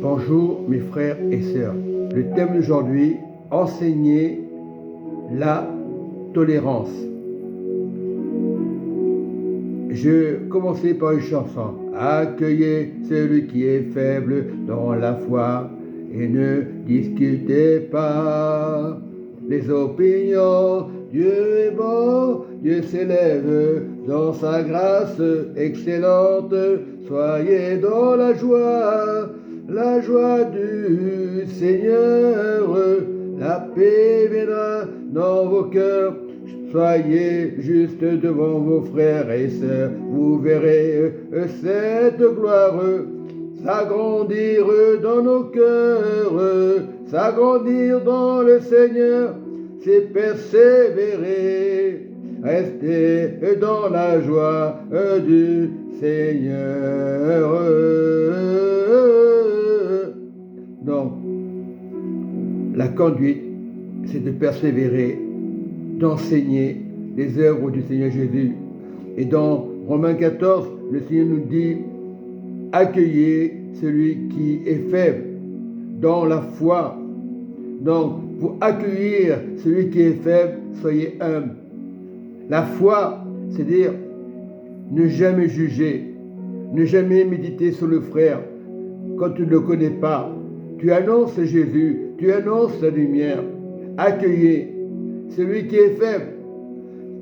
Bonjour mes frères et sœurs. Le thème d'aujourd'hui, enseigner la tolérance. Je commençais par une chanson. Accueillez celui qui est faible dans la foi et ne discutez pas les opinions. Dieu est bon, Dieu s'élève dans sa grâce excellente. Soyez dans la joie du Seigneur. La paix viendra dans vos cœurs. Soyez juste devant vos frères et sœurs. Vous verrez cette gloire s'agrandir dans nos cœurs. S'agrandir dans le Seigneur, c'est persévérer. Restez dans la joie du Seigneur. Donc, la conduite, c'est de persévérer, d'enseigner les œuvres du Seigneur Jésus. Et dans Romains 14, le Seigneur nous dit, accueillez celui qui est faible dans la foi. Donc, pour accueillir celui qui est faible, soyez humble. La foi, c'est dire ne jamais juger, ne jamais méditer sur le frère quand tu ne le connais pas. Tu annonces Jésus, tu annonces la lumière. Accueillez celui qui est faible.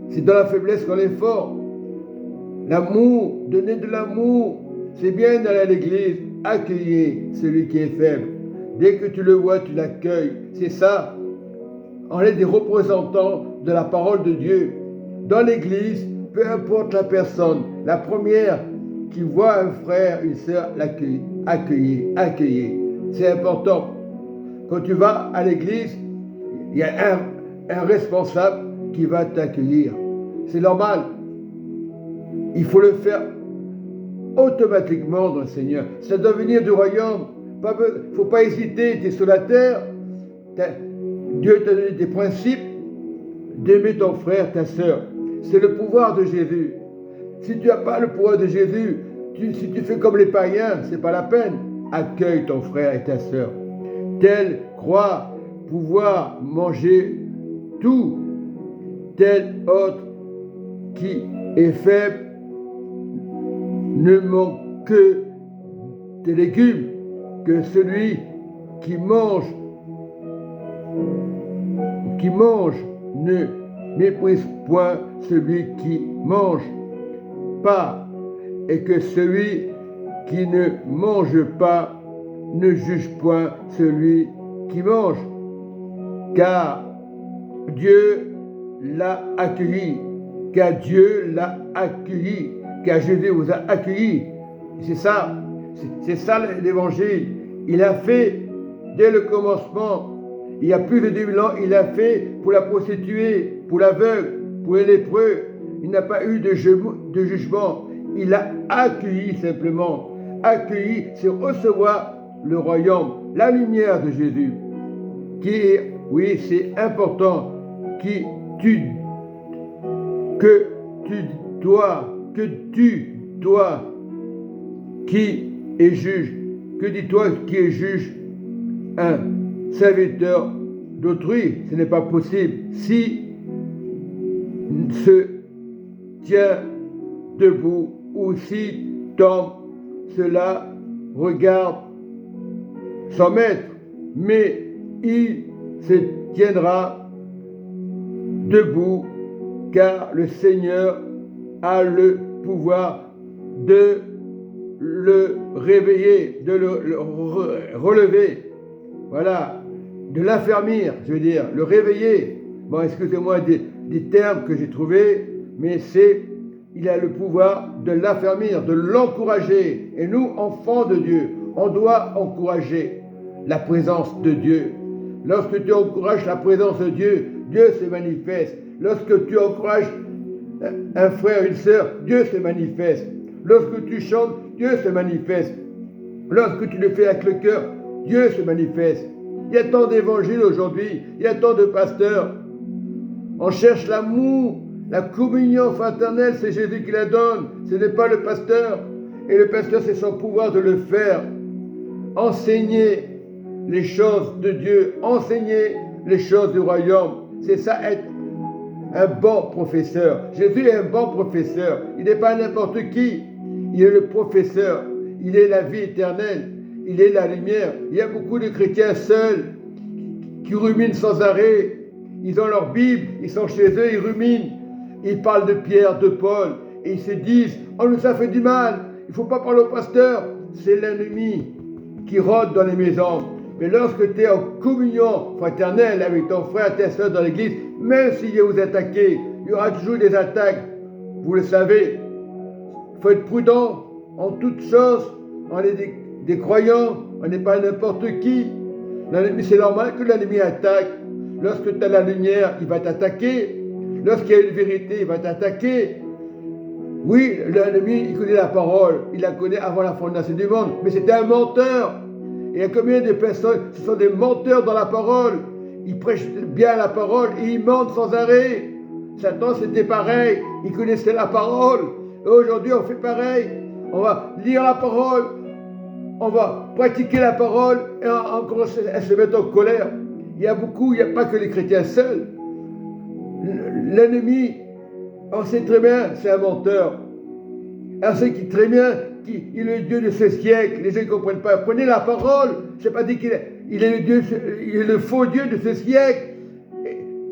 C'est dans la faiblesse qu'on est fort. L'amour, donner de l'amour, c'est bien d'aller à l'église. Accueillez celui qui est faible. Dès que tu le vois, tu l'accueilles. C'est ça. On est des représentants de la parole de Dieu. Dans l'église, peu importe la personne, la première qui voit un frère, une sœur, l'accueille. Accueillez. C'est important. Quand tu vas à l'église, il y a un responsable qui va t'accueillir. C'est normal. Il faut le faire automatiquement dans le Seigneur. Ça doit venir du royaume. Il ne faut pas hésiter. Tu es sur la terre. Dieu t'a donné des principes d'aimer ton frère, ta sœur. C'est le pouvoir de Jésus. Si tu n'as pas le pouvoir de Jésus, si tu fais comme les païens, ce n'est pas la peine. Accueille ton frère et ta sœur. Tel croit pouvoir manger tout, tel autre qui est faible ne manque que des légumes, que celui qui mange ne méprise point celui qui mange pas, et que celui qui ne mange pas ne juge point celui qui mange, car Dieu l'a accueilli, car Jésus vous a accueilli. C'est ça l'évangile. Il a fait dès le commencement. Il y a plus de 2000 ans, il a fait pour la prostituée, pour l'aveugle, pour les lépreux. Il n'a pas eu de jugement. Il a accueilli simplement. Accueilli, c'est recevoir le royaume, la lumière de Jésus. Oui, c'est important, que tu dois, qui est juge, que dis-toi qui est juge, un serviteur d'autrui, ce n'est pas possible. Si se tient debout ou si tombe, cela regarde son maître, mais il se tiendra debout, car le Seigneur a le pouvoir de le réveiller, de le relever. Voilà, de l'affermir, je veux dire, le réveiller. Bon, excusez-moi des termes que j'ai trouvés, mais il a le pouvoir de l'affermir, de l'encourager. Et nous, enfants de Dieu, on doit encourager la présence de Dieu. Lorsque tu encourages la présence de Dieu, Dieu se manifeste. Lorsque tu encourages un frère, une sœur, Dieu se manifeste. Lorsque tu chantes, Dieu se manifeste. Lorsque tu le fais avec le cœur, Dieu se manifeste. Il y a tant d'évangiles aujourd'hui, il y a tant de pasteurs. On cherche l'amour, la communion fraternelle, c'est Jésus qui la donne, ce n'est pas le pasteur. Et le pasteur, c'est son pouvoir de le faire. enseigner les choses de Dieu, enseigner les choses du royaume. C'est ça être un bon professeur. Jésus est un bon professeur. Il n'est pas n'importe qui. Il est le professeur. Il est la vie éternelle. Il est la lumière. Il y a beaucoup de chrétiens seuls qui ruminent sans arrêt. Ils ont leur Bible, ils sont chez eux, ils ruminent. Ils parlent de Pierre, de Paul, et ils se disent, on nous a fait du mal, il ne faut pas parler au pasteur. C'est l'ennemi qui rôde dans les maisons. Mais lorsque tu es en communion fraternelle avec ton frère, tes soeurs dans l'église, même s'il vous attaquez, il y aura toujours des attaques. Vous le savez. Il faut être prudent en toutes choses. On est des croyants, on n'est pas n'importe qui. C'est normal que l'ennemi attaque. Lorsque tu as la lumière, il va t'attaquer. Lorsqu'il y a une vérité, il va t'attaquer. Oui, l'ennemi, il connaît la parole. Il la connaît avant la fondation du monde. Mais c'était un menteur. Et il y a combien de personnes, ce sont des menteurs dans la parole. Ils prêchent bien la parole et ils mentent sans arrêt. Satan, c'était pareil. Il connaissait la parole. Et aujourd'hui, on fait pareil. On va lire la parole. On va pratiquer la parole et on commence à se mettre en colère. Il y a pas que les chrétiens seuls. L'ennemi, on sait très bien, c'est un menteur. On sait très bien qu'il est le Dieu de ce siècle. Les gens ne comprennent pas. Prenez la parole. Je n'ai pas dit qu'il est le Dieu, il est le faux Dieu de ce siècle.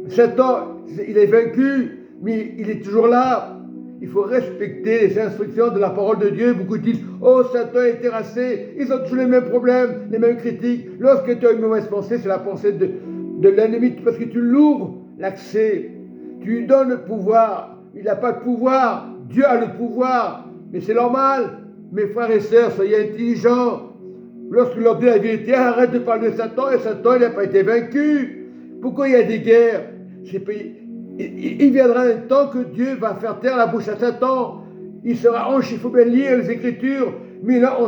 Satan, il est vaincu, mais il est toujours là. Il faut respecter les instructions de la parole de Dieu. Beaucoup disent, oh, Satan est terrassé. Ils ont toujours les mêmes problèmes, les mêmes critiques. Lorsque tu as une mauvaise pensée, c'est la pensée de l'ennemi, parce que tu l'ouvres l'accès. Tu lui donnes le pouvoir. Il n'a pas de pouvoir. Dieu a le pouvoir. Mais c'est normal. Mes frères et sœurs, soyez intelligents. Lorsque leur dit la vérité, arrête de parler de Satan. Et Satan, il n'a pas été vaincu. Pourquoi il y a des guerres? Il viendra un temps que Dieu va faire taire la bouche à Satan. Il sera enchaîné. Il faut bien lire les Écritures. 1000 ans,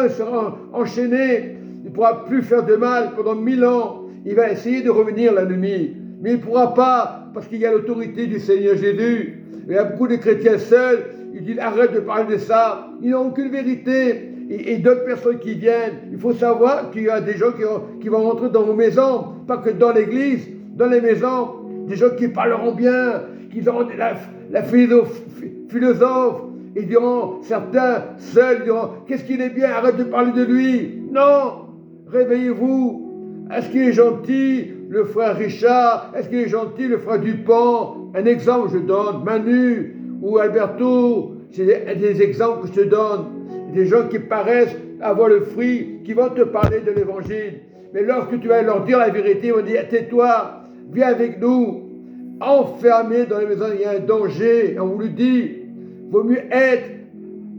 il sera enchaîné. Il ne pourra plus faire de mal pendant 1000 ans. Il va essayer de revenir, l'ennemi. Mais il ne pourra pas, parce qu'il y a l'autorité du Seigneur Jésus. Il y a beaucoup de chrétiens seuls. Ils disent, arrête de parler de ça. Ils n'ont aucune vérité. Et d'autres personnes qui viennent. Il faut savoir qu'il y a des gens qui vont rentrer dans vos maisons. Pas que dans l'église, dans les maisons. Des gens qui parleront bien, qui auront la philosophe. Ils diront, certains seuls diront, qu'est-ce qu'il est bien, arrête de parler de lui. Non, réveillez-vous. Est-ce qu'il est gentil, le frère Richard? Est-ce qu'il est gentil, le frère Dupont? Un exemple, je donne, Manu ou Alberto. C'est des exemples que je te donne. Des gens qui paraissent avoir le fruit, qui vont te parler de l'évangile. Mais lorsque tu vas leur dire la vérité, ils vont dire, tais-toi. Viens avec nous, enfermés dans les maisons, il y a un danger, on vous le dit. Il vaut mieux être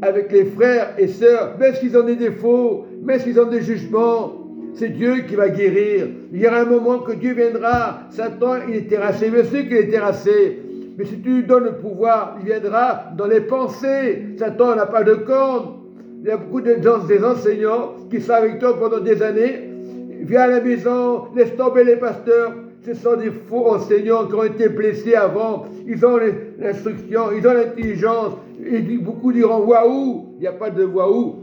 avec les frères et sœurs, même s'ils ont des défauts, même s'ils ont des jugements. C'est Dieu qui va guérir. Il y aura un moment que Dieu viendra. Satan, il est terrassé. Je sais qu'il est terrassé. Mais si tu lui donnes le pouvoir, il viendra dans les pensées. Satan n'a pas de cornes. Il y a beaucoup de gens, des enseignants qui sont avec toi pendant des années. Viens à la maison, laisse tomber les pasteurs. Ce sont des faux enseignants qui ont été blessés avant. Ils ont l'instruction, ils ont l'intelligence. Et beaucoup diront waouh. Il n'y a pas de waouh.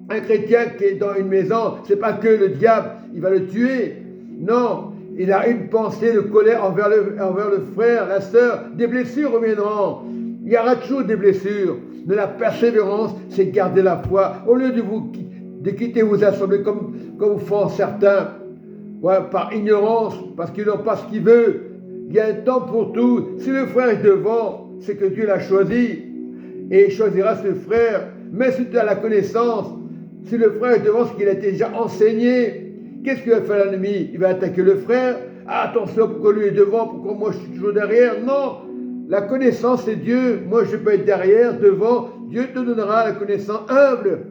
Un chrétien qui est dans une maison, c'est pas que le diable, il va le tuer. Non, il a une pensée de colère envers le frère, la sœur. Des blessures reviendront. Il y aura toujours des blessures. Mais la persévérance, c'est garder la foi. Au lieu de quitter vos assemblées comme font certains, ouais, par ignorance, parce qu'ils n'ont pas ce qu'ils veulent. Il y a un temps pour tout. Si le frère est devant, c'est que Dieu l'a choisi. Et il choisira ce frère. Mais si tu as la connaissance, si le frère est devant, c'est qu'il a été déjà enseigné. Qu'est-ce qu'il va faire l'ennemi? Il va attaquer le frère. Ah, attention, pourquoi lui est devant? Pourquoi moi je suis toujours derrière? Non. La connaissance, c'est Dieu. Moi, je peux être derrière, devant. Dieu te donnera la connaissance humble.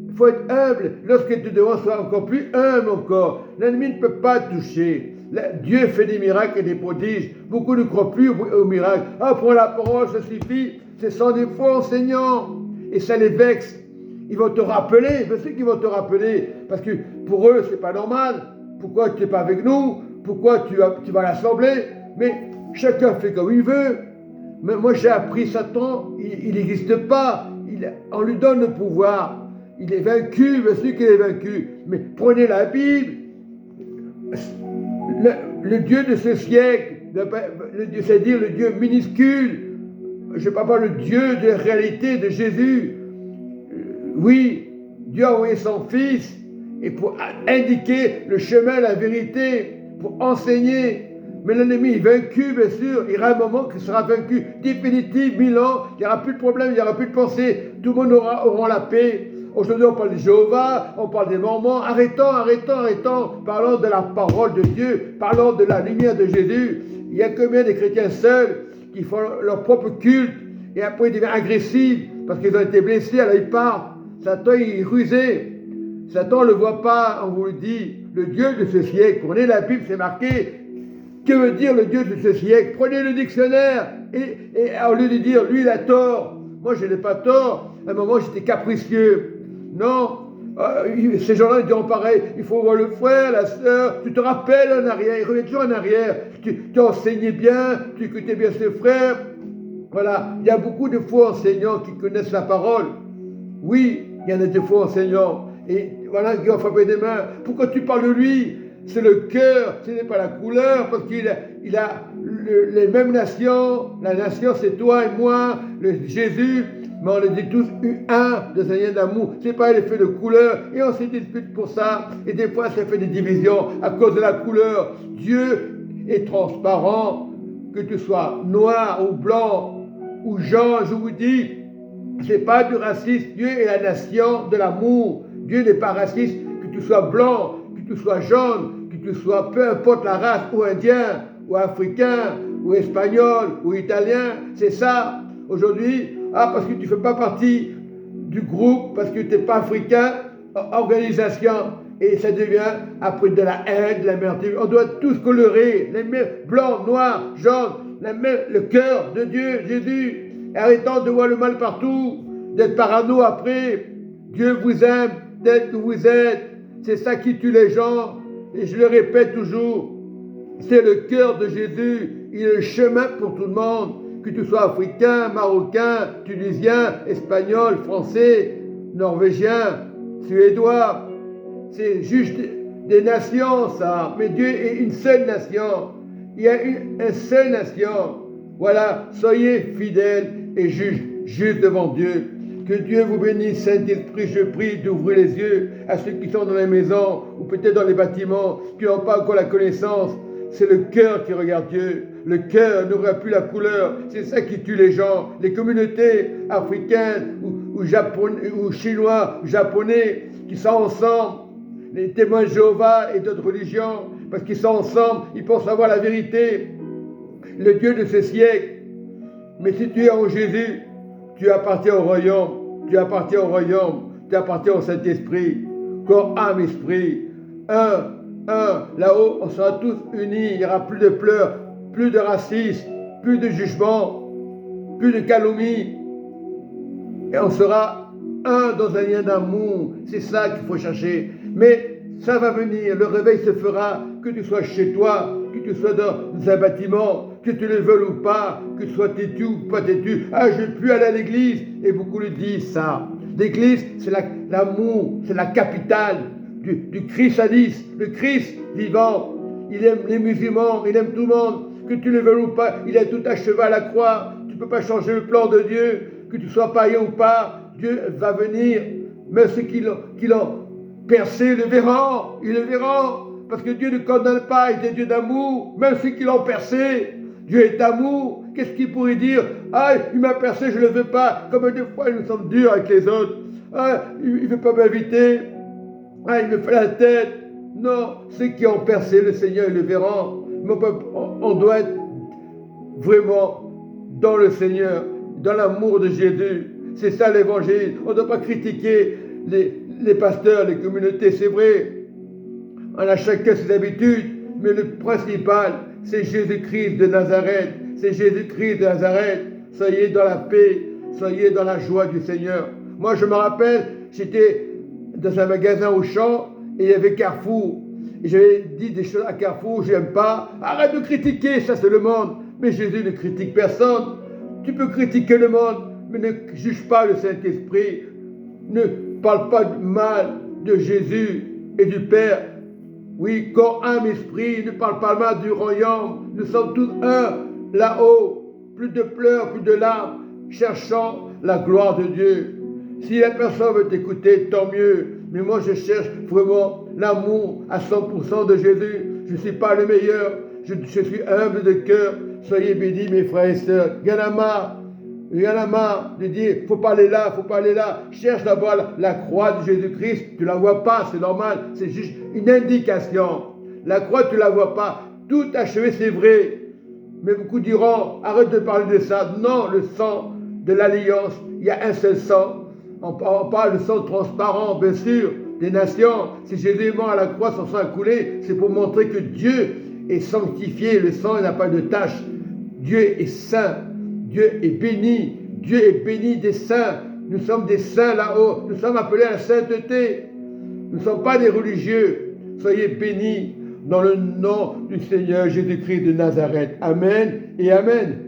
Il faut être humble. Lorsque tu es devant, sois encore plus humble encore. L'ennemi ne peut pas te toucher. Dieu fait des miracles et des prodiges. Beaucoup ne croient plus aux miracles. Ah, prends la parole, ça suffit. Ce sont des faux enseignants. Et ça les vexe. Ils vont te rappeler. Je sais qu'ils vont te rappeler. Parce que pour eux, c'est pas normal. Pourquoi tu n'es pas avec nous? Pourquoi tu vas à l'assemblée? Mais chacun fait comme il veut. Mais moi, j'ai appris Satan. Il n'existe pas. On lui donne le pouvoir. il est vaincu, bien sûr qu'il est vaincu. Mais prenez la Bible, le Dieu de ce siècle, c'est-à-dire le Dieu minuscule, je ne parle pas le Dieu de la réalité de Jésus. Oui, Dieu a envoyé son Fils et pour indiquer le chemin, la vérité, pour enseigner. Mais l'ennemi est vaincu, bien sûr. Il y aura un moment qu'il sera vaincu définitif, 1000 ans. Il n'y aura plus de problème, il n'y aura plus de pensée. Tout le monde aura la paix. Aujourd'hui, on parle de Jéhovah, on parle des Mormons. Arrêtons. Parlons de la parole de Dieu. Parlons de la lumière de Jésus. Il y a combien de chrétiens seuls qui font leur propre culte et après ils deviennent agressifs parce qu'ils ont été blessés, alors ils partent. Satan est rusé. Satan ne le voit pas, on vous le dit. Le Dieu de ce siècle, prenez la Bible, c'est marqué. Que veut dire le Dieu de ce siècle? Prenez le dictionnaire et au lieu de dire lui il a tort, moi je n'ai pas tort. À un moment j'étais capricieux. Non, ces gens-là diront pareil, il faut voir le frère, la sœur, tu te rappelles en arrière, il revient toujours en arrière, tu enseignais bien, tu écoutais bien ses frères. Voilà, il y a beaucoup de faux enseignants qui connaissent la parole. Oui, il y en a des faux enseignants. Et voilà, qui ont frappé des mains. Pourquoi tu parles de lui? C'est le cœur, ce n'est pas la couleur, parce qu'il a les mêmes nations. La nation, c'est toi et moi, Jésus. Mais on est tous un dans un lien d'amour. Ce n'est pas l'effet de couleur. Et on se dispute pour ça. Et des fois, ça fait des divisions à cause de la couleur. Dieu est transparent. Que tu sois noir ou blanc ou jaune, je vous dis, ce n'est pas du racisme. Dieu est la nation de l'amour. Dieu n'est pas raciste. Que tu sois blanc, que tu sois jaune, que tu sois peu importe la race, ou indien, ou africain, ou espagnol, ou italien. C'est ça. Aujourd'hui, parce que tu ne fais pas partie du groupe, parce que tu n'es pas africain, organisation, et ça devient après de la haine, de la merde. On doit tous colorer, les mêmes blancs, noirs, jaunes, le cœur de Dieu, Jésus. Et arrêtons de voir le mal partout, d'être parano après. Dieu vous aime, tel que vous êtes. C'est ça qui tue les gens. Et je le répète toujours, c'est le cœur de Jésus. Il est le chemin pour tout le monde. Que tu sois africain, marocain, tunisien, espagnol, français, norvégien, suédois. C'est juste des nations, ça. Mais Dieu est une seule nation. Il y a une seule nation. Voilà, soyez fidèles et juste devant Dieu. Que Dieu vous bénisse, Saint-Esprit, je prie d'ouvrir les yeux à ceux qui sont dans les maisons ou peut-être dans les bâtiments, qui n'ont pas encore la connaissance. C'est le cœur qui regarde Dieu. Le cœur n'aura plus la couleur. C'est ça qui tue les gens. Les communautés africaines ou japonais, ou chinois, ou japonais, qui sont ensemble, les témoins de Jéhovah et d'autres religions, parce qu'ils sont ensemble, ils pensent savoir la vérité. Le Dieu de ce siècle. Mais si tu es en Jésus, tu appartiens au royaume. Tu appartiens au royaume. Tu appartiens au Saint-Esprit. Corps, âme, esprit. Un. Là-haut, on sera tous unis. Il n'y aura plus de pleurs, plus de racisme, plus de jugement, plus de calomnie. Et on sera un dans un lien d'amour. C'est ça qu'il faut chercher. Mais ça va venir. Le réveil se fera, que tu sois chez toi, que tu sois dans un bâtiment, que tu le veuilles ou pas, que tu sois têtu ou pas têtu. Ah, je ne veux plus aller à l'église. Et beaucoup le disent, ça. L'église, c'est l'amour, c'est la capitale du christianisme. Le Christ vivant, il aime les musulmans, il aime tout le monde. Que tu le veuilles ou pas, il est tout à cheval à la croix. Tu ne peux pas changer le plan de Dieu. Que tu sois païen ou pas, Dieu va venir. Même ceux qui l'ont percé le verront. Ils le verront. Parce que Dieu ne condamne pas, il est Dieu d'amour. Même ceux qui l'ont percé, Dieu est amour. Qu'est-ce qu'il pourrait dire? Ah, il m'a percé, je ne le veux pas. Comme des fois, nous sommes durs avec les autres. Ah, il ne veut pas m'inviter. Ah, il me fait la tête. Non, ceux qui ont percé le Seigneur, ils le verront. Mais on doit être vraiment dans le Seigneur, dans l'amour de Jésus. C'est ça l'évangile. On ne doit pas critiquer les pasteurs, les communautés, c'est vrai. On a chacun ses habitudes, mais le principal, c'est Jésus-Christ de Nazareth. C'est Jésus-Christ de Nazareth. Soyez dans la paix, soyez dans la joie du Seigneur. Moi, je me rappelle, j'étais dans un magasin au champ et il y avait Carrefour. Et j'avais dit des choses à Carrefour, je n'aime pas. Arrête de critiquer, ça c'est le monde. Mais Jésus ne critique personne. Tu peux critiquer le monde, mais ne juge pas le Saint-Esprit. parle pas du mal de Jésus et du Père. Oui, corps, âme, esprit, ne parle pas mal du royaume. Nous sommes tous un là-haut. Plus de pleurs, plus de larmes, cherchant la gloire de Dieu. Si la personne veut t'écouter, tant mieux. Mais moi, je cherche vraiment l'amour à 100% de Jésus. Je ne suis pas le meilleur. Je suis humble de cœur. Soyez bénis, mes frères et sœurs. Il y en a marre de dire, faut pas aller là, faut pas aller là. Cherche d'abord la croix de Jésus-Christ. Tu la vois pas, c'est normal. C'est juste une indication. La croix, tu la vois pas. Tout achevé, c'est vrai. Mais beaucoup diront, arrête de parler de ça. Non, le sang de l'alliance, il y a un seul sang. On parle de sang transparent, bien sûr, des nations. Si Jésus est mort à la croix, son sang a coulé, c'est pour montrer que Dieu est sanctifié. Le sang n'a pas de tache. Dieu est saint. Dieu est béni. Dieu est béni des saints. Nous sommes des saints là-haut. Nous sommes appelés à la sainteté. Nous ne sommes pas des religieux. Soyez bénis dans le nom du Seigneur Jésus-Christ de Nazareth. Amen et Amen.